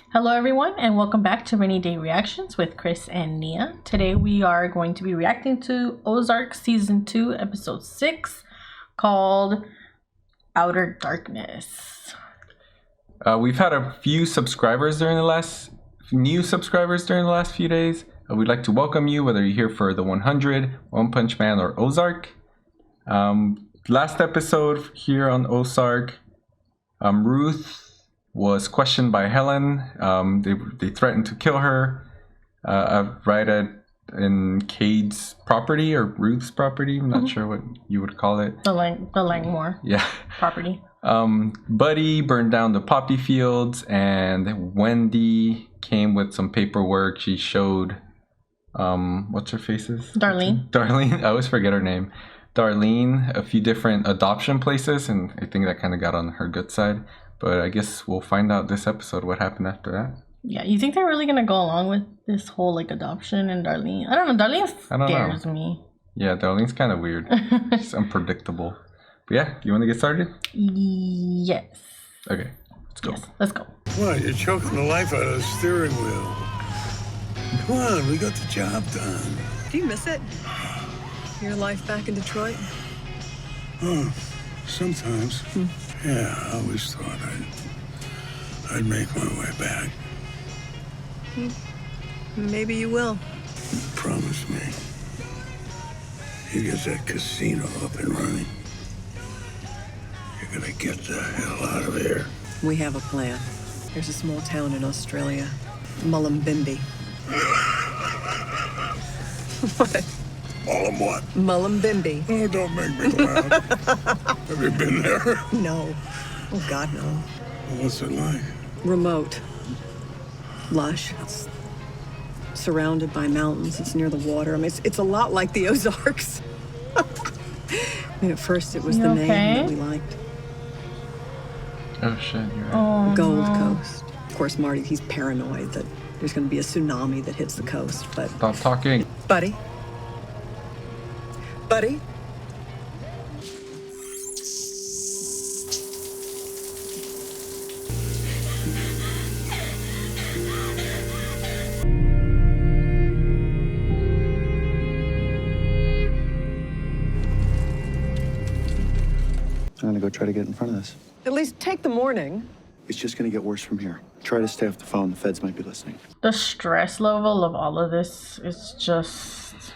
Hello everyone and welcome back to Rainy Day Reactions with Chris and Nia. Today we are going to be reacting to Ozark Season 2 Episode 6 called Outer Darkness. We've had a few subscribers during the last few days. We'd like to welcome you, whether you're here for the 100, One Punch Man, or Ozark. Last episode here on Ozark, Ruth was questioned by Helen. They threatened to kill her in Cade's property, or Ruth's property. I'm not sure what you would call it. The Langmore property. Buddy burned down the poppy fields, and Wendy came with some paperwork. She showed what's her faces? Darlene. I always forget her name. Darlene, a few different adoption places, and I think that kind of got on her good side. But I guess we'll find out this episode what happened after that. Yeah, you think they're really gonna go along with this whole adoption and Darlene? I don't know. Darlene scares me. Yeah, Darlene's kind of weird. She's unpredictable. But yeah, you want to get started? Yes. Okay, let's go. Yes, let's go. What? You're choking the life out of the steering wheel. Come on, we got the job done. Do you miss it? Your life back in Detroit? Oh, sometimes. Yeah, I always thought I'd make my way back. Maybe you will. Promise me. You get that casino up and running, you're gonna get the hell out of here. We have a plan. There's a small town in Australia, Mullumbimby. What? What? Mullumbimby. Oh, don't make me laugh. Have you been there? No. Oh, God, no. What's it like? Remote. Lush. It's surrounded by mountains. It's near the water. I mean, it's a lot like the Ozarks. I mean, at first it was the name that we liked. Oh, shit, you're right. Gold Coast. Of course, Marty, he's paranoid that there's going to be a tsunami that hits the coast, but... Stop talking. Buddy? Buddy? I'm gonna go try to get in front of this. At least take the morning. It's just gonna get worse from here. Try to stay off the phone. The feds might be listening. The stress level of all of this is just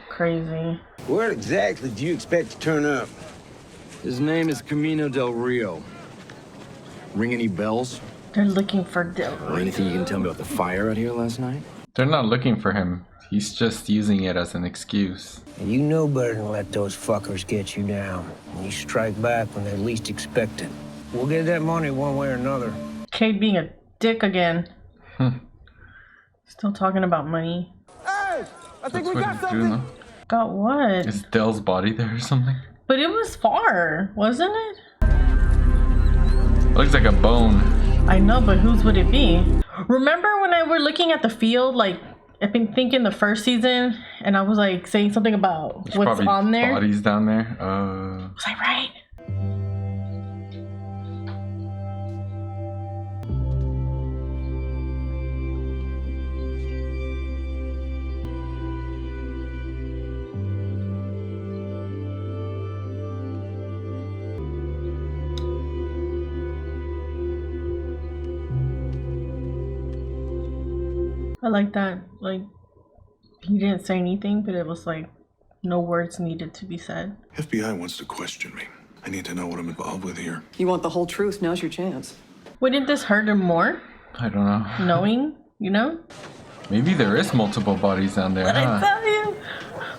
crazy. Where exactly do you expect to turn up? His name is Camino del Rio. Ring any bells? They're looking for Del Or anything you can tell me about the fire out here last night? They're not looking for him. He's just using it as an excuse. And you know better than let those fuckers get you down. And you strike back when they least expect it. We'll get that money one way or another. Cade being a dick again. Still talking about money. Hey! I think That's we what got he's something! doing, though. Got what? Is Dell's body there or something? But it was far, wasn't it? Looks like a bone. I know, but whose would it be? Remember when I were looking at the field, I've been thinking the first season, and I was saying something about There's what's probably on there. Bodies down there. Was I right? I like that. He didn't say anything, but it was no words needed to be said. FBI wants to question me. I need to know what I'm involved with here. You want the whole truth, now's your chance. Wouldn't this hurt him more? I don't know. Knowing, you know? Maybe there is multiple bodies down there, What I tell you?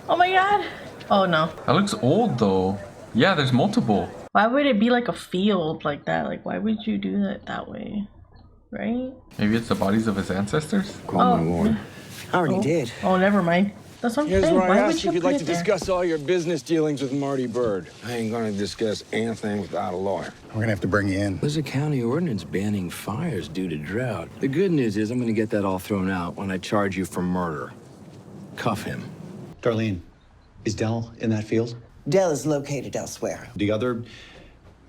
Oh my god. Oh no. That looks old though. Yeah, there's multiple. Why would it be a field like that? Why would you do that way? Right? Maybe it's the bodies of his ancestors? Call me Warren. I already did. Oh, never mind. That's what I'm Here's saying. where I Why would asked you if you'd put like it to there? discuss all your business dealings with Marty Bird. I ain't gonna discuss anything without a lawyer. We're gonna have to bring you in. There's a county ordinance banning fires due to drought. The good news is I'm gonna get that all thrown out when I charge you for murder. Cuff him. Darlene, is Dell in that field? Dell is located elsewhere. The other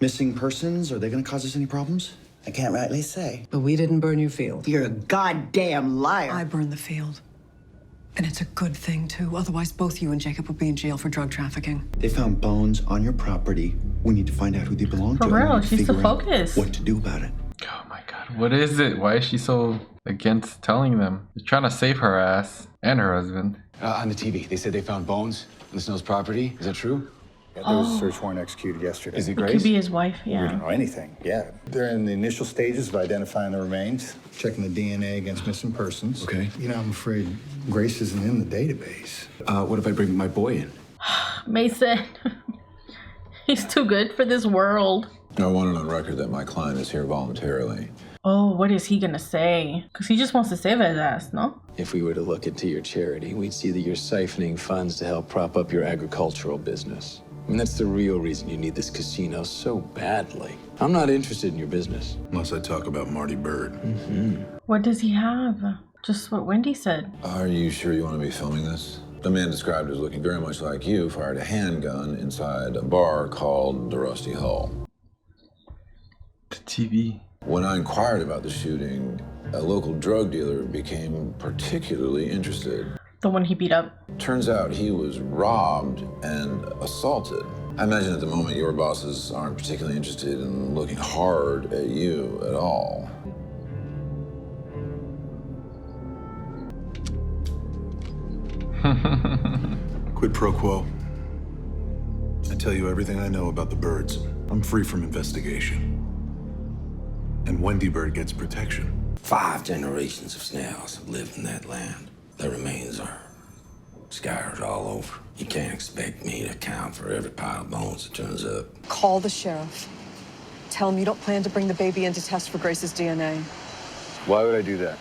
missing persons, are they gonna cause us any problems? I can't rightly say. But we didn't burn your field. You're a goddamn liar. I burned the field. And it's a good thing, too. Otherwise, both you and Jacob would be in jail for drug trafficking. They found bones on your property. We need to find out who they belong to. For real, and she's the figure out focus. what to do about it. Oh my god, what is it? Why is she so against telling them? They're trying to save her ass and her husband. On the TV, they said they found bones on the Snells property. Is that true? Yeah, there was a search warrant executed yesterday. Is it It Grace? could be his wife, We don't yeah. know anything. Yeah, they're in the initial stages of identifying the remains, checking the DNA against missing persons. Okay. You know, I'm afraid Grace isn't in the database. What if I bring my boy in? Mason. He's too good for this world. I want it on record that my client is here voluntarily. Oh, what is he gonna say? Because he just wants to save his ass, no? If we were to look into your charity, we'd see that you're siphoning funds to help prop up your agricultural business. I mean, that's the real reason you need this casino so badly. I'm not interested in your business. Unless I talk about Marty Bird. What does he have? Just what Wendy said. Are you sure you want to be filming this? The man described as looking very much like you fired a handgun inside a bar called the Rusty Hull. The TV. When I inquired about the shooting, a local drug dealer became particularly interested. The one he beat up. Turns out he was robbed and assaulted. I imagine at the moment your bosses aren't particularly interested in looking hard at you at all. Quid pro quo. I tell you everything I know about the birds. I'm free from investigation. And Wendy Bird gets protection. 5 generations of Snells have lived in that land. Their remains are scattered all over. You can't expect me to account for every pile of bones that turns up. Call the sheriff. Tell him you don't plan to bring the baby in to test for Grace's DNA. Why would I do that?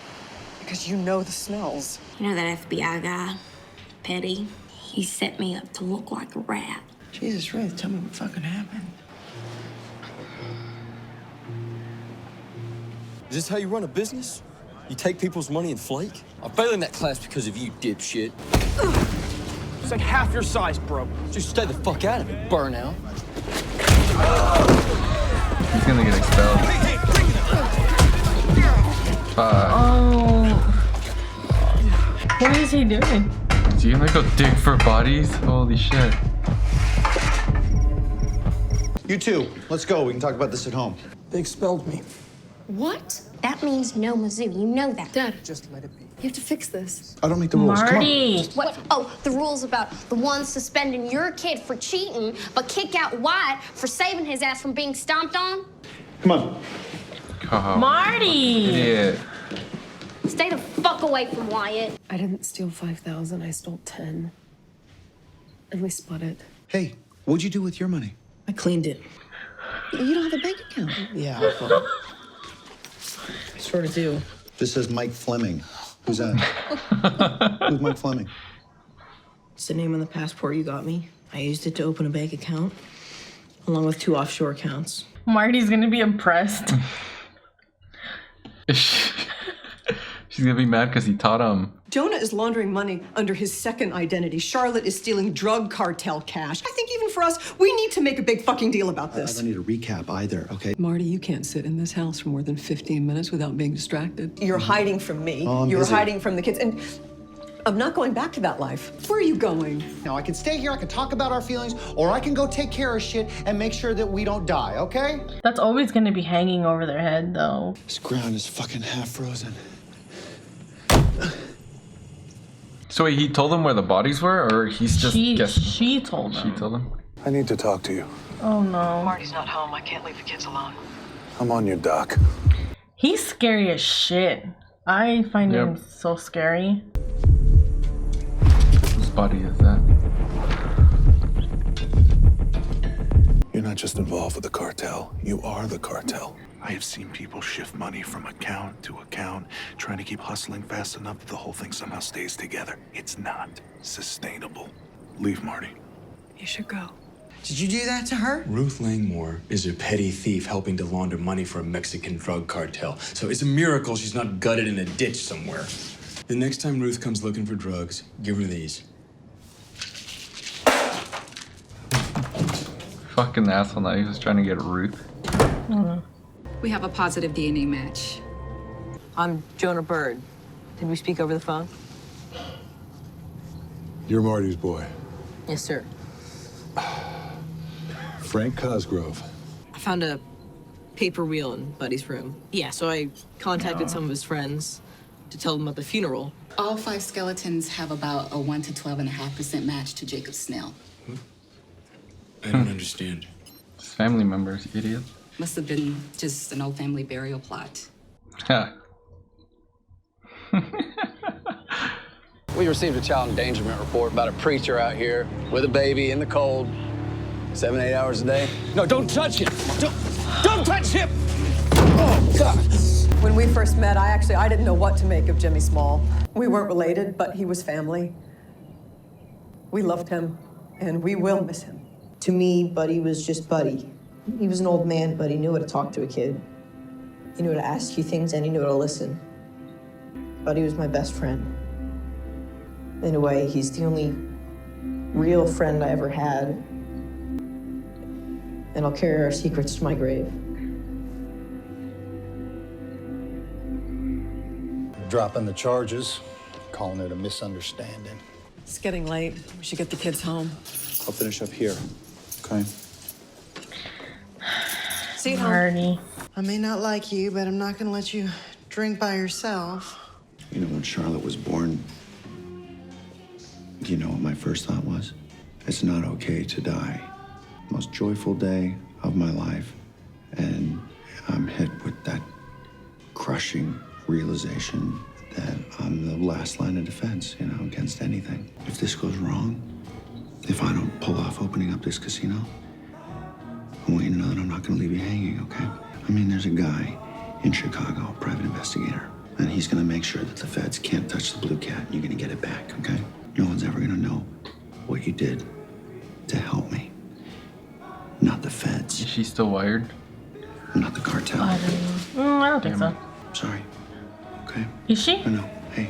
Because you know the Snells. You know that FBI guy, Petty? He set me up to look like a rat. Jesus, Ruth, tell me what fucking happened. Is this how you run a business? You take people's money and flake? I'm failing that class because of you, dipshit. It's like half your size, bro. Just stay the fuck out of it, burnout. He's gonna get expelled. Oh. What is he doing? Is he gonna go dig for bodies? Holy shit. You two, let's go. We can talk about this at home. They expelled me. What? That means no Mizzou. You know that. Dad, Just let it be. you have to fix this. I don't make the rules. Come on. Marty. What? Oh, the rules about the one suspending your kid for cheating, but kick out Wyatt for saving his ass from being stomped on? Come on. Oh, Marty. idiot. Stay the fuck away from Wyatt. I didn't steal 5,000. I stole 10. And we split it. Hey, what'd you do with your money? I cleaned it. You don't have a bank account. Yeah, well, sort of do. This says Mike Fleming. Who's that? Who's Mike Fleming? It's the name on the passport you got me. I used it to open a bank account, along with 2 offshore accounts. Marty's gonna be impressed. She's gonna be mad because he taught him. Jonah is laundering money under his second identity. Charlotte is stealing drug cartel cash. I think even for us, we need to make a big fucking deal about I this. don't need a recap either, okay? Marty, you can't sit in this house for more than 15 minutes without being distracted. You're hiding from me. Oh, I'm You're busy. hiding from the kids. And I'm not going back to that life. Where are you going? Now, I can stay here, I can talk about our feelings, or I can go take care of shit and make sure that we don't die, okay? That's always gonna be hanging over their head, though. This ground is fucking half frozen. So wait, he told them where the bodies were, or he's just guessing? She told She him. told him. I need to talk to you. Oh no. Marty's not home. I can't leave the kids alone. I'm on your dock. He's scary as shit. I find him so scary. Whose body is that? You're not just involved with the cartel. You are the cartel. I have seen people shift money from account to account, trying to keep hustling fast enough that the whole thing somehow stays together. It's not sustainable. Leave, Marty. You should go. Did you do that to her? Ruth Langmore is a petty thief helping to launder money for a Mexican drug cartel. So it's a miracle she's not gutted in a ditch somewhere. The next time Ruth comes looking for drugs, give her these. Fucking asshole now. He was trying to get Ruth. We have a positive DNA match. I'm Jonah Bird. Did we speak over the phone? You're Marty's boy. Yes, sir. Frank Cosgrove. I found a paper wheel in Buddy's room. Yeah, so I contacted some of his friends to tell them about the funeral. All 5 skeletons have about a 1 to 12.5% match to Jacob Snell. I don't understand. His family members, idiot. Must have been just an old family burial plot. Ha. We received a child endangerment report about a preacher out here with a baby in the cold, 7, 8 hours a day. No, don't touch him! Don't touch him! Oh, God! When we first met, I didn't know what to make of Jimmy Small. We weren't related, but he was family. We loved him, and we will miss him. To me, Buddy was just Buddy. He was an old man, but he knew how to talk to a kid. He knew how to ask you things, and he knew how to listen. Buddy was my best friend. In a way, he's the only real friend I ever had. And I'll carry our secrets to my grave. Dropping the charges, calling it a misunderstanding. It's getting late. We should get the kids home. I'll finish up here. Okay. See you, home. Marty. I may not like you, but I'm not gonna let you drink by yourself. You know, when Charlotte was born, do you know what my first thought was? It's not okay to die. Most joyful day of my life. And I'm hit with that crushing realization that I'm the last line of defense, you know, against anything. If this goes wrong, if I don't pull off opening up this casino, I want you to know that I'm not gonna leave you hanging, okay? I mean, there's a guy in Chicago, a private investigator, and he's gonna make sure that the feds can't touch the blue cat, and you're gonna get it back, okay? No one's ever gonna know what you did to help me. Not the feds. Is she still wired? Not the cartel. I don't think so. Sorry. Okay? Is she? I know. Hey.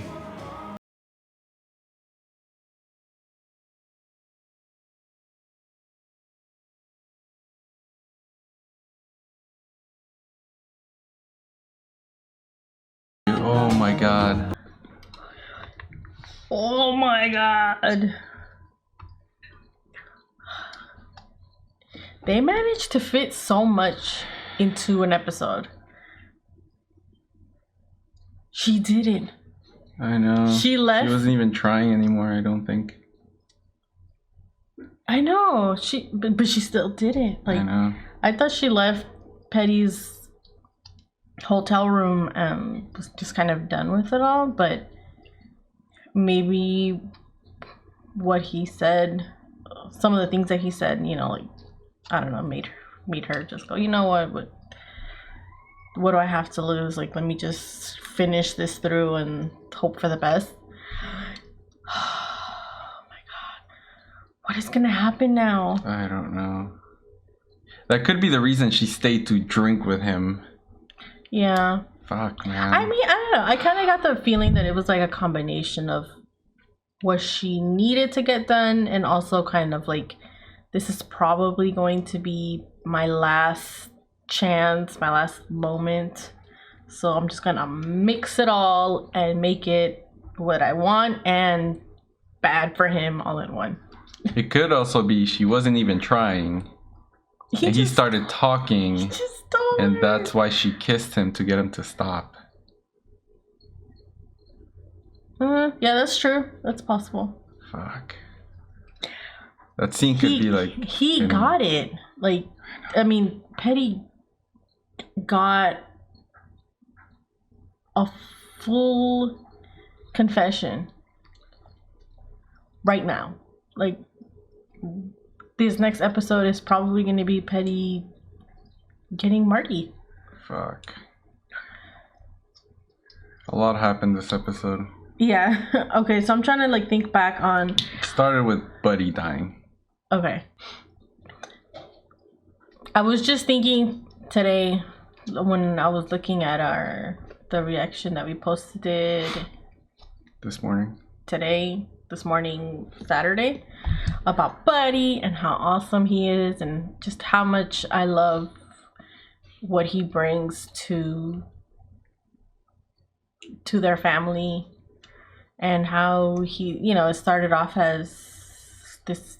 Oh my god. Oh my god. They managed to fit so much into an episode. She didn't. I know. She left. She wasn't even trying anymore, I don't think. I know. But she still didn't. Like, I know. I thought she left Petty's hotel room and was just kind of done with it all, but maybe what he said, some of the things that he said, you know, like, I don't know, made her just go, you know what do I have to lose? Like, let me just finish this through and hope for the best. Oh my god. What is gonna happen now? I don't know. That could be the reason she stayed to drink with him. Yeah. Fuck, man. I mean, I don't know. I kind of got the feeling that it was like a combination of what she needed to get done and also kind of like, this is probably going to be my last chance, my last moment. So I'm just gonna mix it all and make it what I want and bad for him all in one. It could also be she wasn't even trying. He started talking, and that's why she kissed him to get him to stop. Yeah, that's true. That's possible. Fuck. That scene could be like... He got it. Like, I mean, Petty got a full confession right now. Like, this next episode is probably going to be Petty getting Marty. Fuck. A lot happened this episode. Yeah. Okay, so I'm trying to like think back on... It started with Buddy dying. Okay. I was just thinking today when I was looking at the reaction that we posted this morning. This morning, Saturday, about Buddy and how awesome he is and just how much I love what he brings to their family, and how he, you know, it started off as this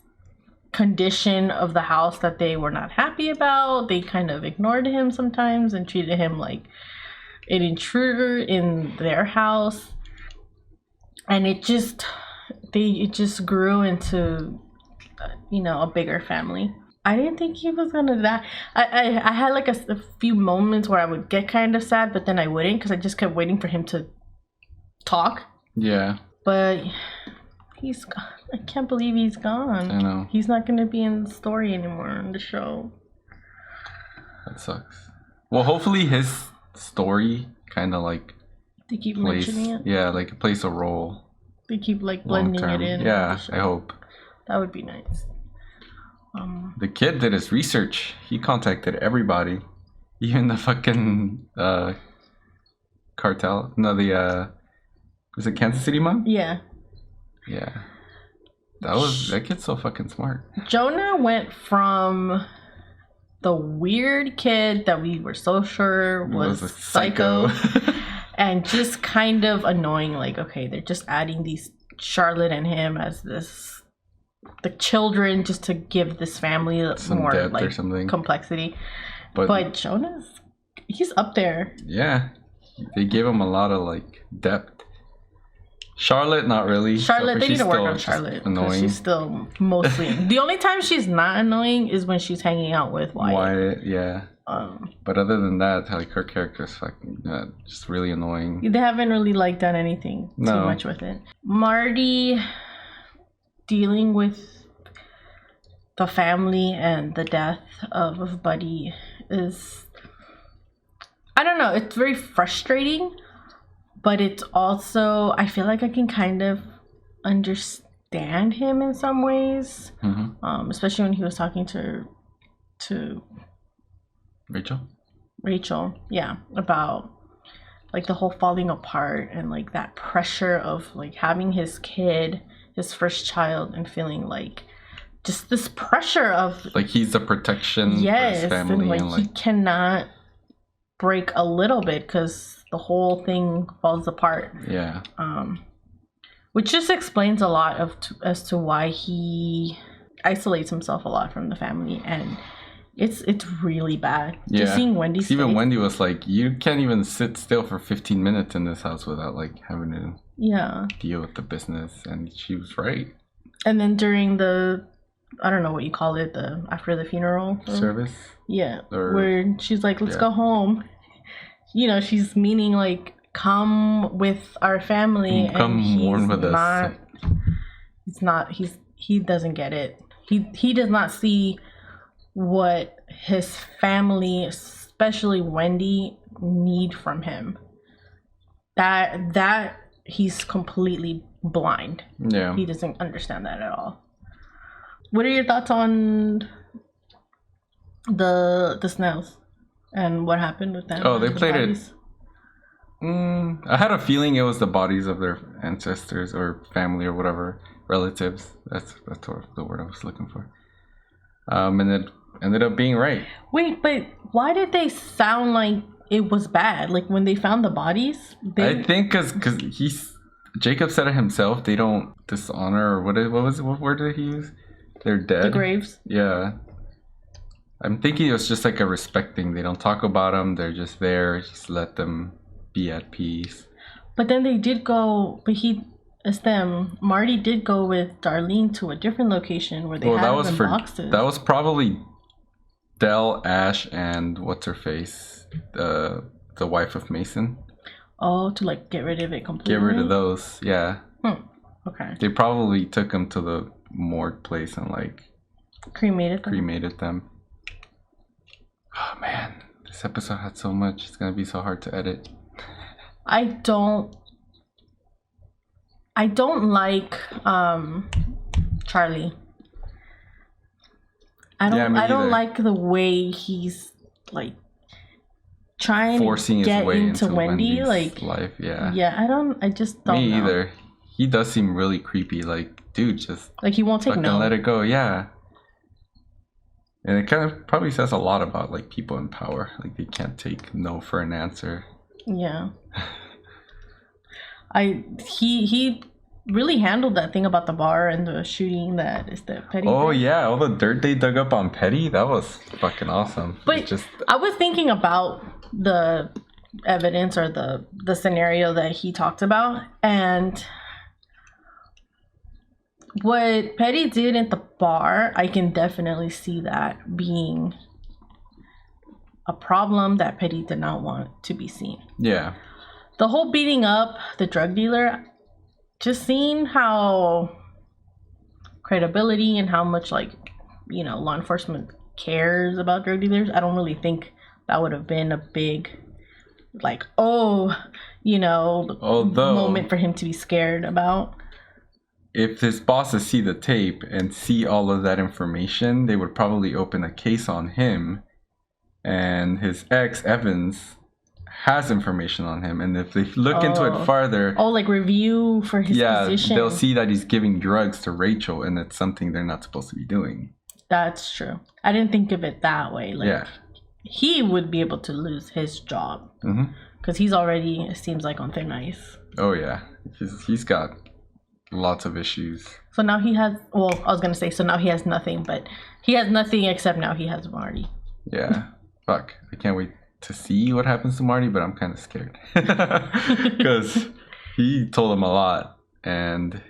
condition of the house that they were not happy about. They kind of ignored him sometimes and treated him like an intruder in their house, and it just grew into, you know, a bigger family. I didn't think he was gonna die. I had like a few moments where I would get kind of sad, but then I wouldn't, because I just kept waiting for him to talk. Yeah. But he's gone. I can't believe he's gone. I know. He's not gonna be in the story anymore in the show. That sucks. Well, hopefully his story kind of like They keep mentioning it. Yeah, like it plays a role. They keep like blending it in. Yeah, I hope. That would be nice. The kid did his research. He contacted everybody, even the fucking cartel. No, the was it Kansas City mom? Yeah. Yeah. That kid's so fucking smart. Jonah went from the weird kid that we were so sure was a psycho and just kind of annoying. Like, okay, they're just adding these Charlotte and him as the children just to give this family some more depth like or something. complexity. But he's up there. Yeah, they gave him a lot of like depth. Charlotte, not really. Charlotte, they need to work on Charlotte. Annoying. She's still mostly. The only time she's not annoying is when she's hanging out with Wyatt. Yeah. But other than that, like her character's fucking just really annoying. They haven't really like done anything too much with it. Marty dealing with the family and the death of Buddy is, I don't know, it's very frustrating, but it's also, I feel like I can kind of understand him in some ways. Especially when he was talking to Rachel, yeah, about like the whole falling apart and like that pressure of like having his kid, his first child, and feeling like just this pressure of like he's the protection for his family, and like he cannot break a little bit because the whole thing falls apart. Yeah. Which just explains a lot as to why he isolates himself a lot from the family, and it's really bad. Yeah. Just seeing Wendy's even face. Wendy was like, you can't even sit still for 15 minutes in this house without like having to deal with the business, and she was right. And then during the, I don't know what you call it, the after the funeral service. Yeah, where she's like, let's go home. You know, she's meaning like, come with our family. Come and mourn with us. He doesn't get it. He does not see what his family, especially Wendy, need from him. That he's completely blind. Yeah. He doesn't understand that at all. What are your thoughts on the Snells and what happened with them? Oh, they played it. I had a feeling it was the bodies of their ancestors or family or whatever, relatives. That's the word I was looking for. And it ended up being right. Wait, but why did they sound like it was bad? Like when they found the bodies? I think because Jacob said it himself. They don't dishonor, or what word did he use? They're dead. The graves? Yeah. I'm thinking it was just like a respect thing. They don't talk about them. They're just there. Just let them be at peace. But then they did go, Marty did go with Darlene to a different location where they had them in boxes. That was probably Dell, Ash, and what's her face? The wife of Mason. Oh, to like get rid of it completely? Get rid of those, yeah. Okay. They probably took them to the morgue place and like cremated them. Oh man, this episode had so much. It's gonna be so hard to edit. I don't like Charlie. I don't like the way he's like trying forcing to get his way into Wendy, like life. Yeah. Yeah, I just don't Me know. either. He does seem really creepy. Like, dude, just like he won't take no. Let it go. Yeah. And it kind of probably says a lot about like people in power. Like they can't take no for an answer. Yeah. He really handled that thing about the bar and the shooting that is the Petty. Oh thing. yeah, all the dirt they dug up on Petty, that was fucking awesome. But I was thinking about the evidence or the scenario that he talked about, and what Petty did at the bar, I can definitely see that being a problem that Petty did not want to be seen. Yeah. The whole beating up the drug dealer, just seeing how credibility and how much like, you know, law enforcement cares about drug dealers, I don't really think that would have been a big like, you know, moment for him to be scared about. If his bosses see the tape and see all of that information, they would probably open a case on him, and his ex Evans has information on him, and if they look into it farther, like review for his position, they'll see that he's giving drugs to Rachel, and it's something they're not supposed to be doing. That's true. I didn't think of it that way. Like, he would be able to lose his job because he's already, it seems like, on thin ice. Oh yeah, he's got lots of issues. So now he has, well, I was gonna say, so now he has nothing, but he has nothing except now he has Marty. Yeah. Fuck, I can't wait to see what happens to Marty, but I'm kind of scared because he told him a lot, and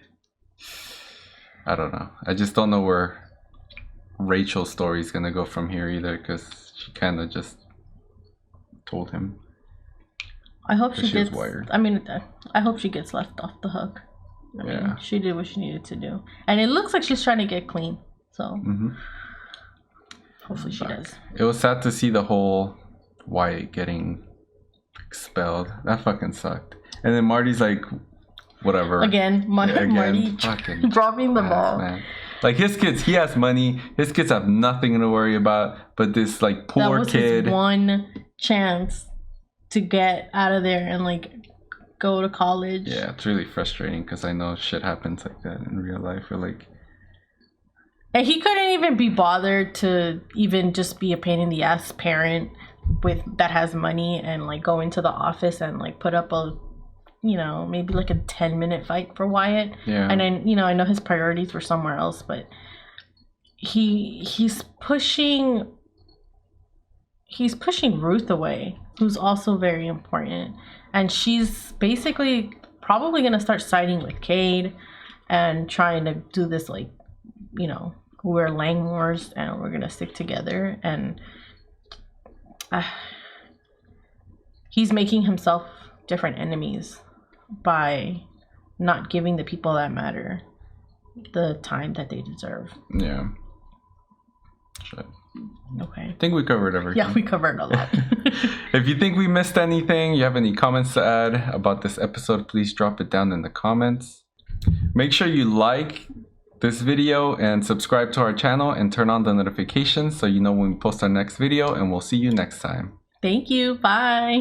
I don't know. I just don't know where Rachel's story is gonna go from here either, because she kind of just told him. I hope she gets. Was wired. I mean, I hope she gets left off the hook. I mean, she did what she needed to do, and it looks like she's trying to get clean. So hopefully she does. It was sad to see the whole Wyatt getting expelled. That fucking sucked. And then Marty's like, whatever. Again, Marty fucking dropping the ball. Man. Like his kids, he has money. His kids have nothing to worry about. But this like poor that was kid. His one chance to get out of there and like go to college. Yeah, it's really frustrating because I know shit happens like that in real life. Or like. And he couldn't even be bothered to even just be a pain in the ass parent with that has money and like go into the office and like put up a, you know, maybe like a 10-minute fight for Wyatt. Yeah. And I, you know, I know his priorities were somewhere else, but he's pushing Ruth away, who's also very important. And she's basically probably gonna start siding with Cade and trying to do this like, you know, we're Langmores and we're gonna stick together, and he's making himself different enemies by not giving the people that matter the time that they deserve. Yeah. Shit. Okay. I think we covered everything. Yeah, we covered a lot. If you think we missed anything, you have any comments to add about this episode, please drop it down in the comments. Make sure you like this video and subscribe to our channel and turn on the notifications so you know when we post our next video, and we'll see you next time. Thank you. Bye.